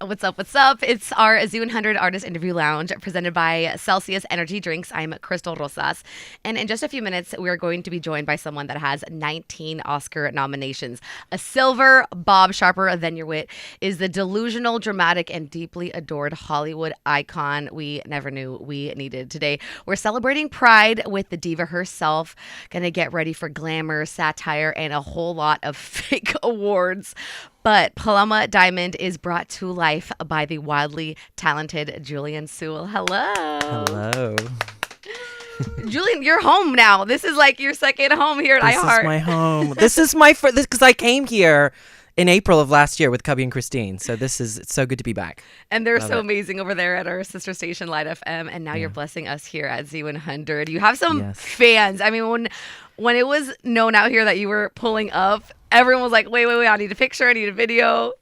What's up? What's up? It's our Z100 Artist Interview Lounge presented by Celsius Energy Drinks. I'm Crystal Rosas. And in just a few minutes, we're going to be joined by someone that has 19 Oscar nominations. A silver Bob Sharper than your wit is the delusional, dramatic, and deeply adored Hollywood icon we never knew we needed. Today, we're celebrating Pride with the diva herself. Gonna get ready for glamour, satire, and a whole lot of fake awards. But Paloma Diamond is brought to life by the wildly talented Julian Sewell. Hello. Hello. Julian, you're home now. This is like your second home here at iHeart. This is my home. This is my first, because I came here in April of last year with Cubby and Christine. So it's so good to be back. And they're so amazing over there at our sister station, Light FM. And now you're blessing us here at Z100. You have some fans. I mean, when it was known out here that you were pulling up, everyone was like, wait, I need a picture. I need a video.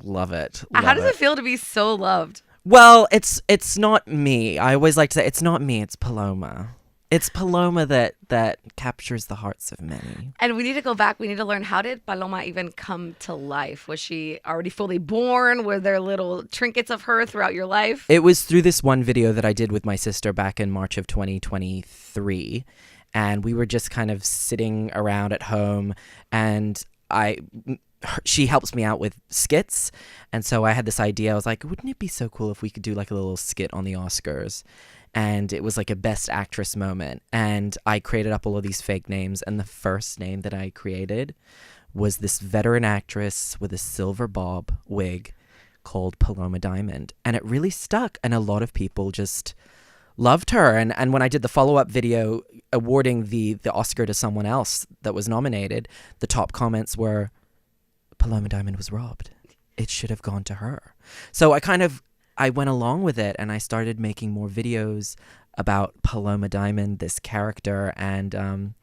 Love it. How does it feel to be so loved? Well, it's not me. I always like to say it's not me. It's Paloma. It's Paloma that captures the hearts of many. And we need to go back. We need to learn, how did Paloma even come to life? Was she already fully born? Were there little trinkets of her throughout your life? It was through this one video that I did with my sister back in March of 2023. And we were just kind of sitting around at home, and she helps me out with skits. And so I had this idea. I was like, wouldn't it be so cool if we could do like a little skit on the Oscars? And it was like a best actress moment. And I created up all of these fake names. And the first name that I created was this veteran actress with a silver bob wig called Paloma Diamond. And it really stuck. And a lot of people just loved her. And when I did the follow-up video awarding the Oscar to someone else that was nominated, the top comments were, Paloma Diamond was robbed. It should have gone to her. So I went along with it, and I started making more videos about Paloma Diamond, this character. And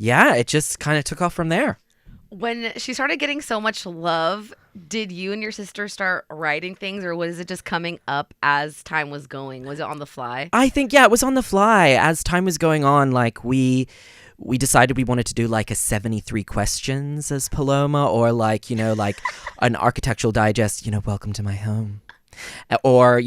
it just kind of took off from there. When she started getting so much love, did you and your sister start writing things, or was it just coming up as time was going? Was it on the fly? I think, it was on the fly. As time was going on, like we decided we wanted to do like a 73 questions as Paloma, or like an Architectural Digest, welcome to my home. Or,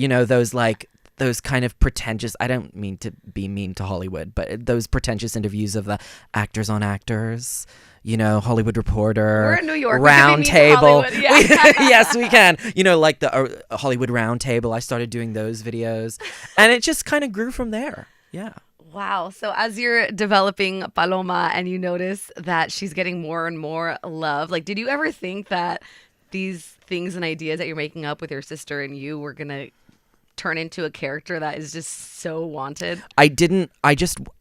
those kind of pretentious, I don't mean to be mean to Hollywood, but those pretentious interviews of the actors on actors, Hollywood Reporter. We're in New York. Round Table. Yeah. Yes, we can. Like the Hollywood Round Table. I started doing those videos, and it just kind of grew from there. Yeah. Wow. So as you're developing Paloma and you notice that she's getting more and more love, like, did you ever think that these things and ideas that you're making up with your sister and you were going to turn into a character that is just so wanted? I didn't.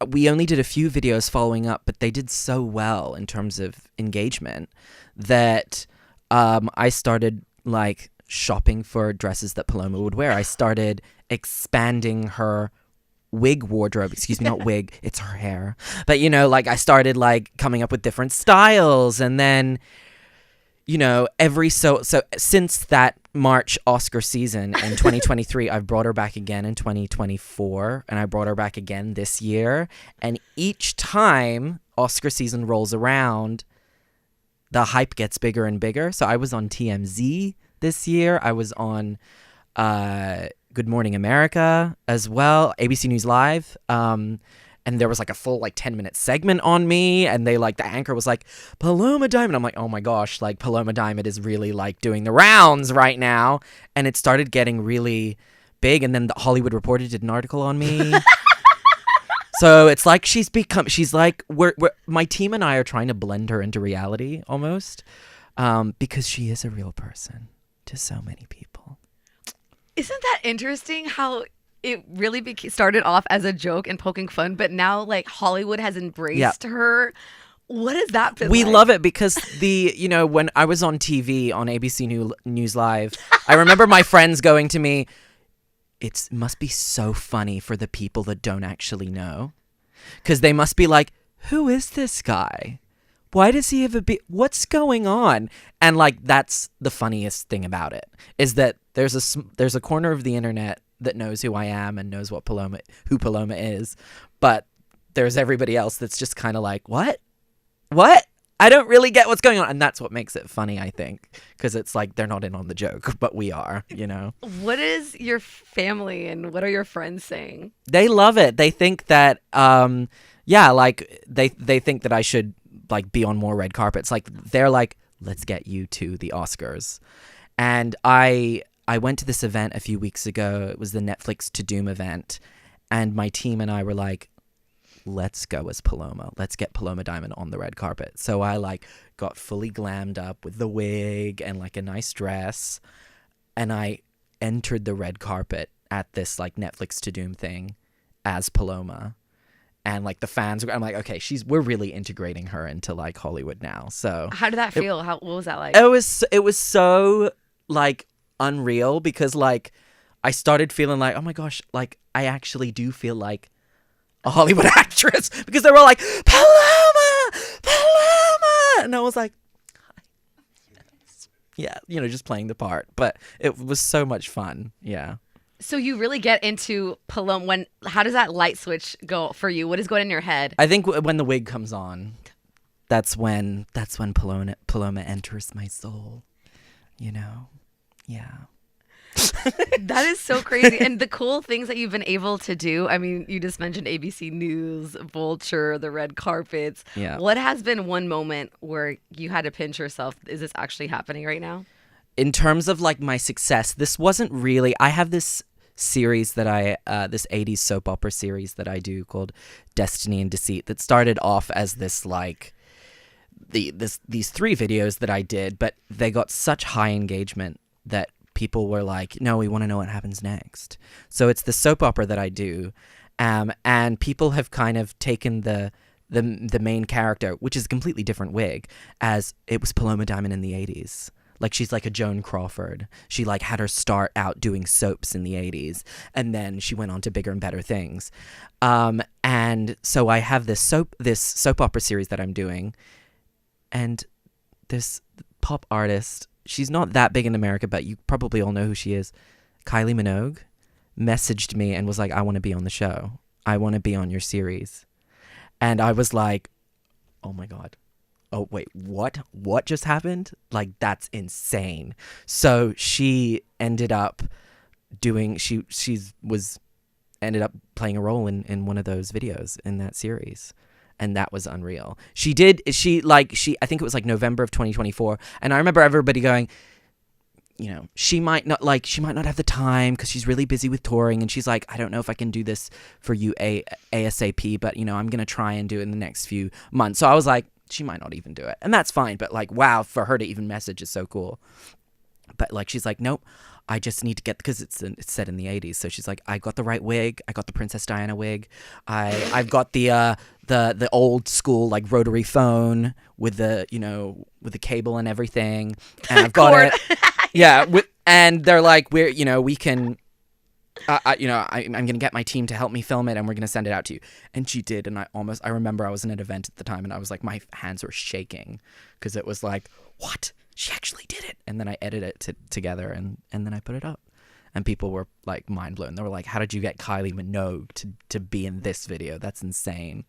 We only did a few videos following up, but they did so well in terms of engagement that I started like shopping for dresses that Paloma would wear. I started expanding her wig wardrobe. Excuse me, not wig. It's her hair. But I started like coming up with different styles, and then so since that March Oscar season in 2023, I've brought her back again in 2024, and I brought her back again this year. And each time Oscar season rolls around, the hype gets bigger and bigger. So I was on TMZ this year. I was on Good Morning America as well, ABC News Live. And there was like a full 10-minute segment on me, and the anchor was like, Paloma Diamond. I'm like, oh my gosh, like Paloma Diamond is really like doing the rounds right now. And it started getting really big, and then the Hollywood Reporter did an article on me. So it's like she's like, my team and I are trying to blend her into reality almost, because she is a real person to so many people. Isn't that interesting how it really started off as a joke and poking fun, but now like Hollywood has embraced her? What has that been We like? love it because when I was on TV on ABC News Live, I remember my friends going to me, it must be so funny for the people that don't actually know. Because they must be like, who is this guy? Why does he have what's going on? And like, that's the funniest thing about it, is that there's a corner of the internet that knows who I am and knows who Paloma is. But there's everybody else that's just kind of like, what? I don't really get what's going on. And that's what makes it funny, I think, because it's like they're not in on the joke, but we are, you know. What is your family and what are your friends saying? They love it. They think that, like they think that I should like be on more red carpets. Like they're like, let's get you to the Oscars. And I went to this event a few weeks ago. It was the Netflix To Doom event. And my team and I were like, let's go as Paloma. Let's get Paloma Diamond on the red carpet. So I like got fully glammed up with the wig and like a nice dress. And I entered the red carpet at this like Netflix To Doom thing as Paloma. And like the fans, I'm like, okay, we're really integrating her into like Hollywood now. So How did that feel? What was that like? it was so like unreal because like I started feeling like, oh my gosh, like I actually do feel like a Hollywood actress because they were all like, Paloma, Paloma, and I was like, yes. Yeah, you know, just playing the part. But it was so much fun. Yeah. So you really get into Paloma. How does that light switch go for you? What is going in your head? I think when the wig comes on, that's when Paloma enters my soul. You know, yeah. That is so crazy. And the cool things that you've been able to do. I mean, you just mentioned ABC News, Vulture, the red carpets. Yeah. What has been one moment where you had to pinch yourself? Is this actually happening right now? In terms of like my success, this wasn't really. I have this series that this 80s soap opera series that I do called Destiny and Deceit that started off as this like these 3 videos that I did, but they got such high engagement that people were like, no, we want to know what happens next. So it's the soap opera that I do, and people have kind of taken the main character, which is a completely different wig, as it was Paloma Diamond in the 80s. Like she's like a Joan Crawford. She like had her start out doing soaps in the 80s, and then she went on to bigger and better things. And so I have this soap opera series that I'm doing, and this pop artist, she's not that big in America, but you probably all know who she is. Kylie Minogue messaged me and was like, I want to be on the show. I want to be on your series. And I was like, oh my God. Oh, wait, what? What just happened? Like, that's insane. So she ended up ended up playing a role in one of those videos in that series. And that was unreal. I think it was like November of 2024. And I remember everybody going, you know, she might not have the time because she's really busy with touring. And she's like, I don't know if I can do this for you ASAP, but, you know, I'm going to try and do it in the next few months. So I was like, she might not even do it. And that's fine. But like, wow, for her to even message is so cool. But like, she's like, nope, I just need to get, because it's set in the 80s. So she's like, I got the right wig. I got the Princess Diana wig. I've got the old school like rotary phone with the, you know, with the cable and everything. And I've got it. Yeah. And they're like, we can, I'm going to get my team to help me film it and we're going to send it out to you. And she did. And I remember I was in an event at the time and I was like, my hands were shaking because it was like, what? She actually did it. And then I edited it together and then I put it up. And people were like mind blown. They were like, how did you get Kylie Minogue to be in this video? That's insane.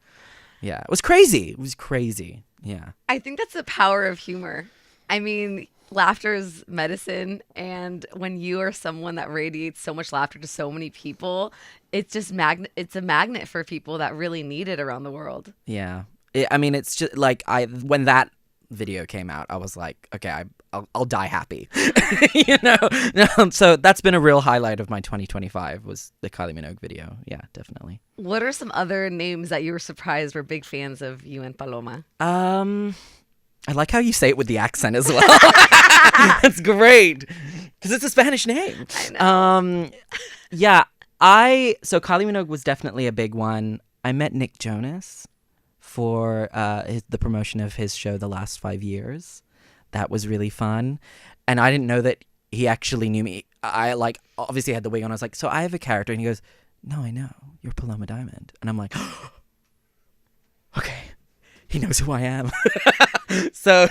Yeah, it was crazy. It was crazy. Yeah. I think that's the power of humor. I mean, laughter is medicine. And when you are someone that radiates so much laughter to so many people, it's just it's a magnet for people that really need it around the world. Yeah. It's just like when that video came out, I was like, okay, I'll die happy. You know? So that's been a real highlight of my 2025 was the Kylie Minogue video. Yeah, definitely. What are some other names that you were surprised were big fans of you and Paloma? I like how you say it with the accent as well. That's great. Because it's a Spanish name. I know. So Kylie Minogue was definitely a big one. I met Nick Jonas for the promotion of his show The Last 5 Years. That was really fun. And I didn't know that he actually knew me. I obviously had the wig on. I was like, so I have a character. And he goes, no, I know. You're Paloma Diamond. And I'm like, okay. He knows who I am. So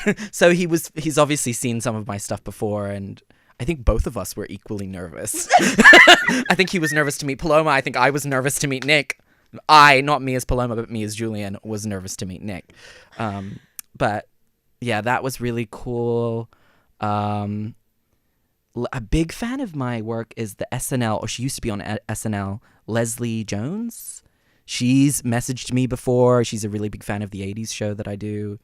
he's obviously seen some of my stuff before. And I think both of us were equally nervous. I think he was nervous to meet Paloma. I think I was nervous to meet Nick. Not me as Paloma, but me as Julian, was nervous to meet Nick. But Yeah, that was really cool. A big fan of my work is the SNL, or she used to be on SNL, Leslie Jones. She's messaged me before. She's a really big fan of the 80s show that I do.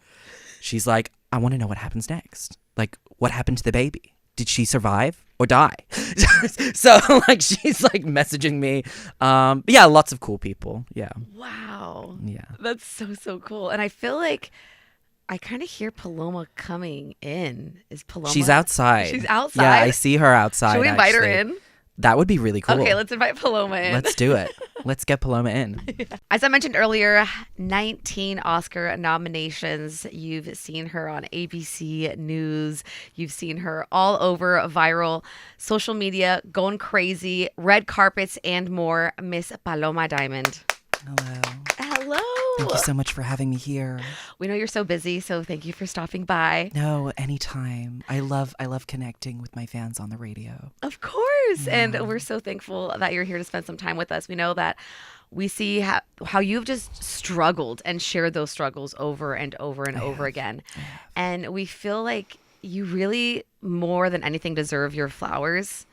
She's like, I want to know what happens next. Like, what happened to the baby? Did she survive or die? So, like, she's, like, messaging me. But yeah, lots of cool people. Yeah. Wow. Yeah. That's so cool. And I feel like I kind of hear Paloma coming in. Is Paloma? She's outside. She's outside? Yeah, I see her outside. Should we invite her actually. in? That would be really cool. Okay, let's invite Paloma in. Let's do it. Let's get Paloma in. As I mentioned earlier, 19 Oscar nominations. You've seen her on ABC News. You've seen her all over viral social media, going crazy, red carpets, and more. Miss Paloma Diamond. Hello. Hello. Thank you so much for having me here. We know you're so busy, so thank you for stopping by. No, anytime. I love connecting with my fans on the radio. Of course. Yeah. And we're so thankful that you're here to spend some time with us. We know that we see how you've just struggled and shared those struggles over and over and over again. And we feel like you really, more than anything, deserve your flowers.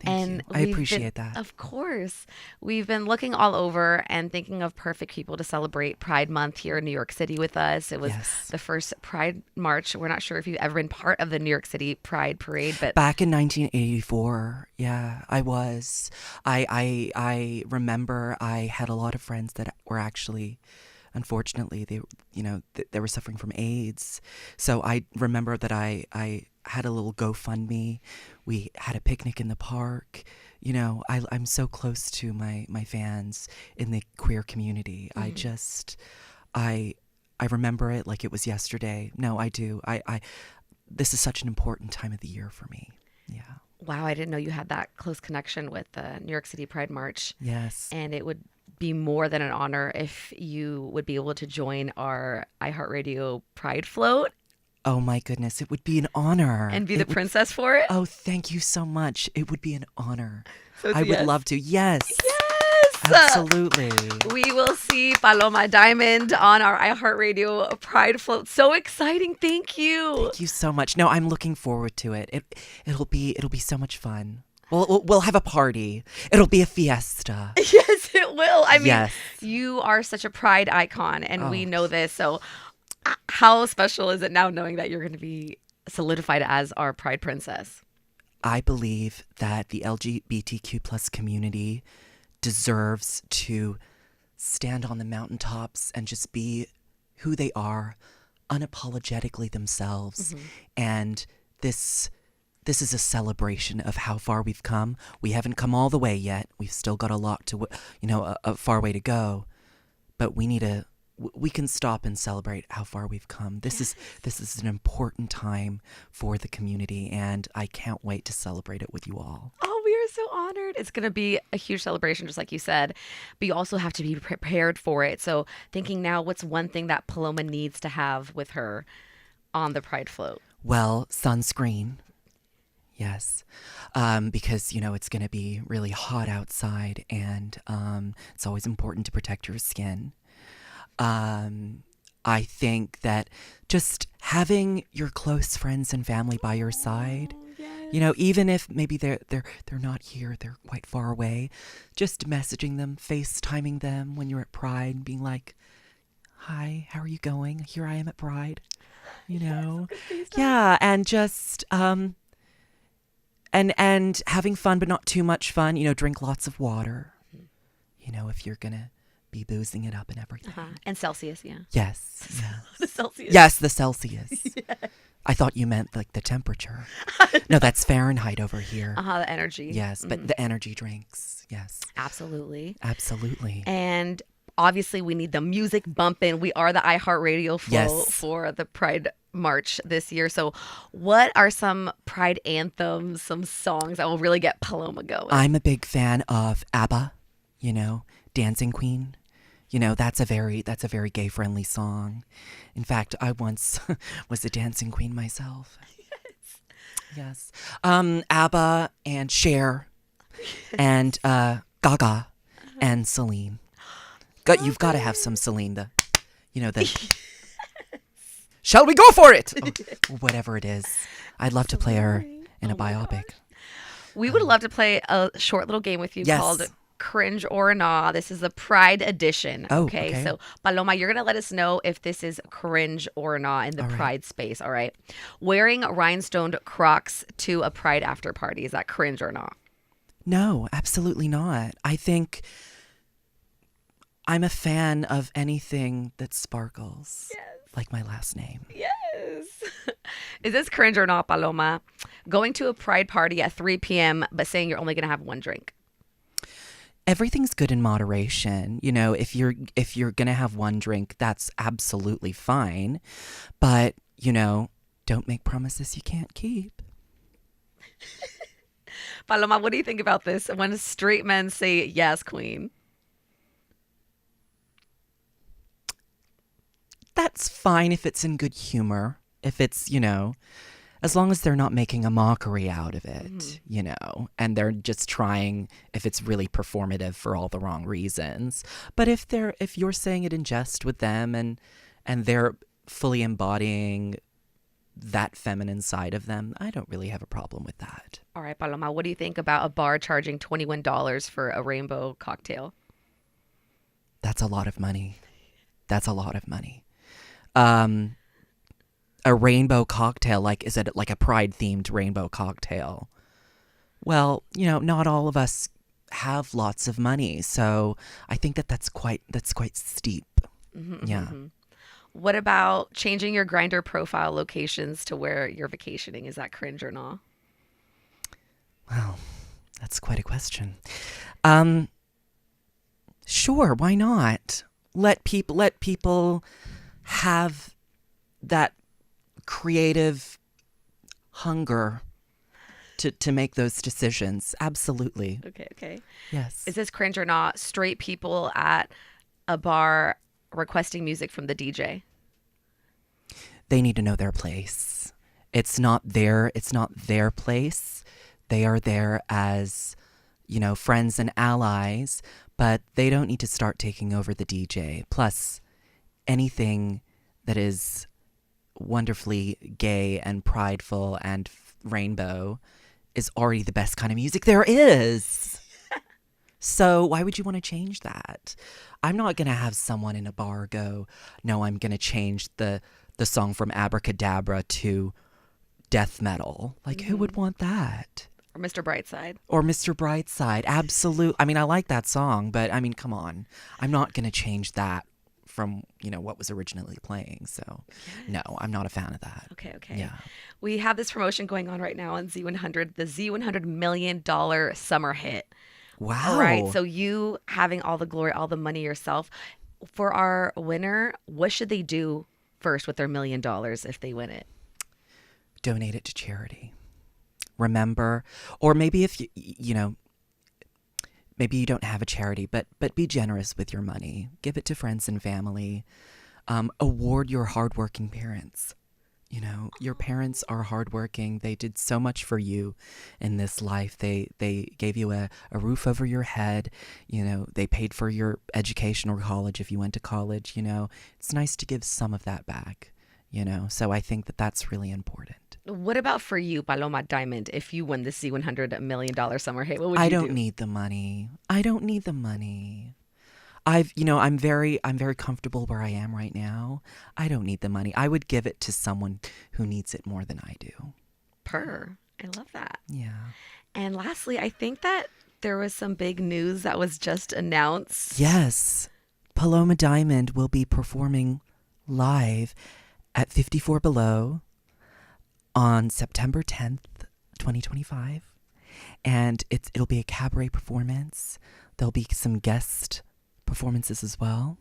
Thank you. I appreciate that. Of course. We've been looking all over and thinking of perfect people to celebrate Pride Month here in New York City with us. It was the first Pride March. We're not sure if you've ever been part of the New York City Pride Parade, but back in 1984, yeah, I was. I remember I had a lot of friends that were actually, unfortunately, they were suffering from AIDS. So I remember that I had a little GoFundMe. We had a picnic in the park. You know, I'm so close to my fans in the queer community. I remember it like it was yesterday. No, I do. This is such an important time of the year for me. Yeah. Wow, I didn't know you had that close connection with the New York City Pride March. Yes. And it would be more than an honor if you would be able to join our iHeartRadio Pride Float. Oh my goodness, it would be an honor. And be the princess for it? Oh, thank you so much. It would be an honor. So I would love to. Yes. Yes. Absolutely. We will see Paloma Diamond on our iHeartRadio Pride Float. So exciting. Thank you. Thank you so much. No, I'm looking forward to it. It'll be so much fun. We'll have a party. It'll be a fiesta. Yes, it will. I mean, you are such a pride icon, and we know this. So how special is it now knowing that you're going to be solidified as our Pride Princess? I believe that the LGBTQ plus community deserves to stand on the mountaintops and just be who they are, unapologetically themselves. Mm-hmm. And this is a celebration of how far we've come. We haven't come all the way yet. We've still got a lot to, a far way to go. But we can stop and celebrate how far we've come. This is an important time for the community, and I can't wait to celebrate it with you all. Oh, we are so honored. It's going to be a huge celebration, just like you said, but you also have to be prepared for it. So thinking now, what's one thing that Paloma needs to have with her on the Pride Float? Well, sunscreen. Yes, because, it's going to be really hot outside, and it's always important to protect your skin. I think that just having your close friends and family by your side, even if maybe they're not here, they're quite far away, just messaging them, FaceTiming them when you're at Pride, being like, hi, how are you going? Here I am at Pride, Yeah, and just, and having fun, but not too much fun, drink lots of water, if you're gonna be boozing it up and everything. And Celsius, yeah. Yes. The Celsius. Yes, the Celsius. Yes. I thought you meant like the temperature. No, that's Fahrenheit over here. The energy. Yes, but the energy drinks. Yes. Absolutely. Absolutely. And obviously we need the music bumping. We are the iHeartRadio float for the Pride March this year. So what are some Pride anthems, some songs that will really get Paloma going? I'm a big fan of ABBA, Dancing Queen. That's a very gay friendly song. In fact, I once was a dancing queen myself. Yes. ABBA and Cher and Gaga and Celine. You've got to have some Celine. Shall we go for it? Oh, whatever it is. I'd love to play her in a biopic. We would love to play a short little game with you Yes. called Cringe or Nah. This is the Pride edition. Oh, okay. okay. So, Paloma, you're going to let us know if this is cringe or not in the Pride space. All right. Wearing rhinestone Crocs to a Pride after party. Is that cringe or not? No, absolutely not. I think I'm a fan of anything that sparkles. Yes. Like my last name. Yes. Is this cringe or not, Paloma? Going to a Pride party at 3 p.m. but saying you're only going to have one drink. Everything's good in moderation. You know, if you're going to have one drink, that's absolutely fine. But, you know, don't make promises you can't keep. Paloma, what do you think about this? When straight men say yes, queen. That's fine if it's in good humor. If it's, you know, as long as they're not making a mockery out of it, you know, and they're just trying, if it's really performative for all the wrong reasons. But if you're saying it in jest with them and they're fully embodying that feminine side of them, I don't really have a problem with that. All right, Paloma, what do you think about a bar charging $21 for a rainbow cocktail? That's a lot of money. That's a lot of money. A rainbow cocktail, like, is it like a Pride themed rainbow cocktail? Well, you know, not all of us have lots of money, so I think that's quite steep. Yeah. What about changing your Grindr profile locations to where you're vacationing? Is that cringe or not? Well, that's quite a question. Sure, why not? Let people have that creative hunger to make those decisions. Absolutely. Okay. Yes. Is this cringe or not? Straight people at a bar requesting music from the DJ. They need to know their place. It's not their place. They are there as, you know, friends and allies, but they don't need to start taking over the DJ. Plus, anything that is wonderfully gay and prideful and rainbow is already the best kind of music there is. So why would you want to change that? I'm not going to have someone in a bar go, no, I'm going to change the song from Abracadabra to death metal. Like, who would want that? Or Mr. Brightside. Or Mr. Brightside. Absolute. I mean, I like that song, but I mean, come on. I'm not going to change that from, you know, what was originally playing. So, no, I'm not a fan of that. Okay. Yeah. We have this promotion going on right now on Z100, the Z100 $1 million summer hit. Wow. All right. So you having all the glory, all the money yourself. For our winner, what should they do first with their $1 million if they win it? Donate it to charity. Remember, or maybe if you know, maybe you don't have a charity, but be generous with your money. Give it to friends and family. Award your hardworking parents. You know, your parents are hardworking. They did so much for you in this life. They gave you a roof over your head. You know, they paid for your education or college if you went to college. You know, it's nice to give some of that back, you know. So I think that that's really important. What about for you, Paloma Diamond, if you win the Z100 $1 million summer hit? What would you do? I don't need the money. I don't need the money. I'm very comfortable where I am right now. I don't need the money. I would give it to someone who needs it more than I do. I love that. Yeah. And lastly, I think that there was some big news that was just announced. Yes. Paloma Diamond will be performing live at 54 Below on September 10th, 2025. And it'll be a cabaret performance. There'll be some guest performances as well.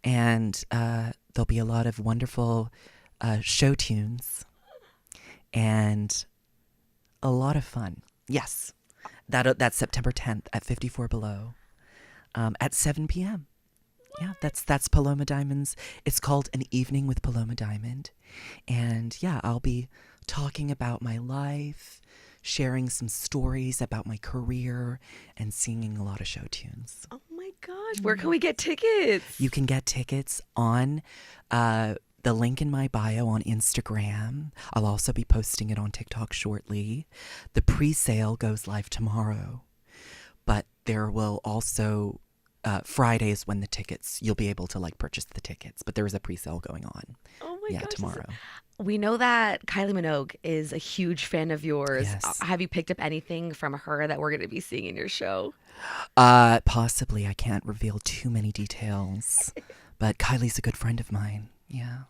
And there'll be a lot of wonderful show tunes and a lot of fun. Yes. That's September 10th at 54 Below at 7 p.m. Yeah, that's Paloma Diamond's. It's called An Evening with Paloma Diamond. And yeah, I'll be talking about my life, sharing some stories about my career, and singing a lot of show tunes. Oh my gosh, where can we get tickets? You can get tickets on the link in my bio on Instagram. I'll also be posting it on TikTok shortly. The pre-sale goes live tomorrow, but there will also Friday is when you'll be able to purchase the tickets, but there is a pre-sale going on. Oh my gosh. Tomorrow. We know that Kylie Minogue is a huge fan of yours. Yes. Have you picked up anything from her that we're going to be seeing in your show? Possibly. I can't reveal too many details, but Kylie's a good friend of mine. Yeah.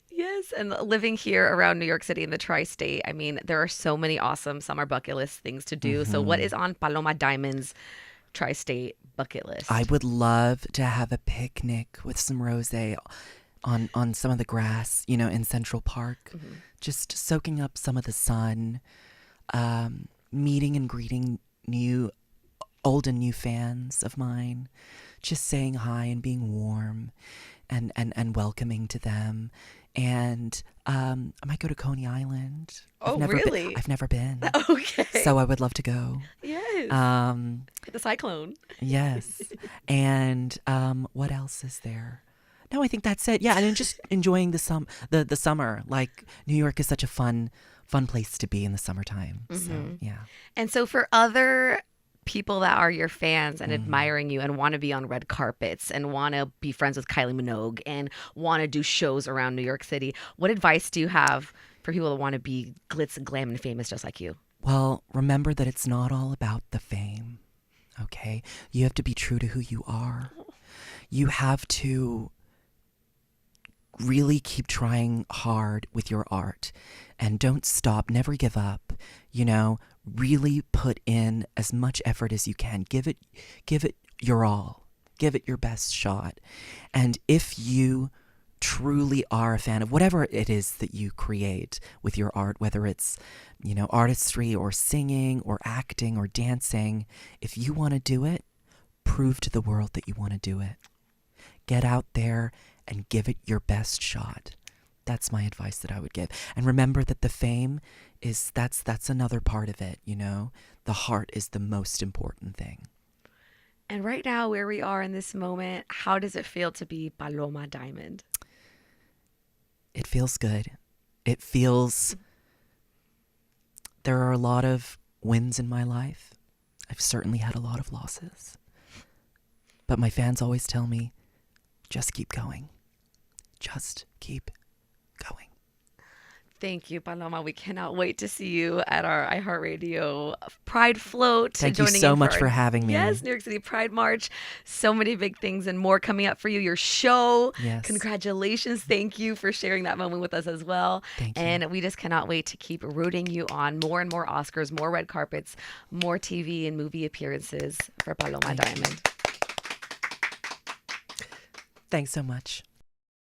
Yes, and living here around New York City in the tri-state, I mean, there are so many awesome summer bucket list things to do. So what is on Paloma Diamond's tri-state bucket list? I would love to have a picnic with some rosé on some of the grass, in Central Park, just soaking up some of the sun, meeting and greeting old and new fans of mine, just saying hi and being warm and welcoming to them. And I might go to Coney Island. Oh, really? I've never been. Okay. So I would love to go. Yes. The cyclone. Yes. And what else is there? No, I think that's it. Yeah, and just enjoying the summer. New York is such a fun place to be in the summertime. So, yeah. And so for other people that are your fans and admiring you and want to be on red carpets and want to be friends with Kylie Minogue and want to do shows around New York City, what advice do you have for people that want to be glitz and glam and famous just like you? Well, remember that it's not all about the fame, okay? You have to be true to who you are. You have to really keep trying hard with your art and don't stop, never give up, really put in as much effort as you can. Give it your all. Give it your best shot. And if you truly are a fan of whatever it is that you create with your art, whether it's, artistry or singing or acting or dancing, if you want to do it, prove to the world that you want to do it. Get out there and give it your best shot. That's my advice that I would give. And remember that the fame that's another part of it, The heart is the most important thing. And right now, where we are in this moment, how does it feel to be Paloma Diamond? It feels good. It feels... There are a lot of wins in my life. I've certainly had a lot of losses. But my fans always tell me, just keep going. Just keep going. Thank you, Paloma. We cannot wait to see you at our iHeartRadio Pride Float. Thank you so much for having me. Yes, New York City Pride March. So many big things and more coming up for you. Your show. Yes. Congratulations. Thank you for sharing that moment with us as well. Thank you. And we just cannot wait to keep rooting you on more and more Oscars, more red carpets, more TV and movie appearances for Paloma Diamond. Thanks so much.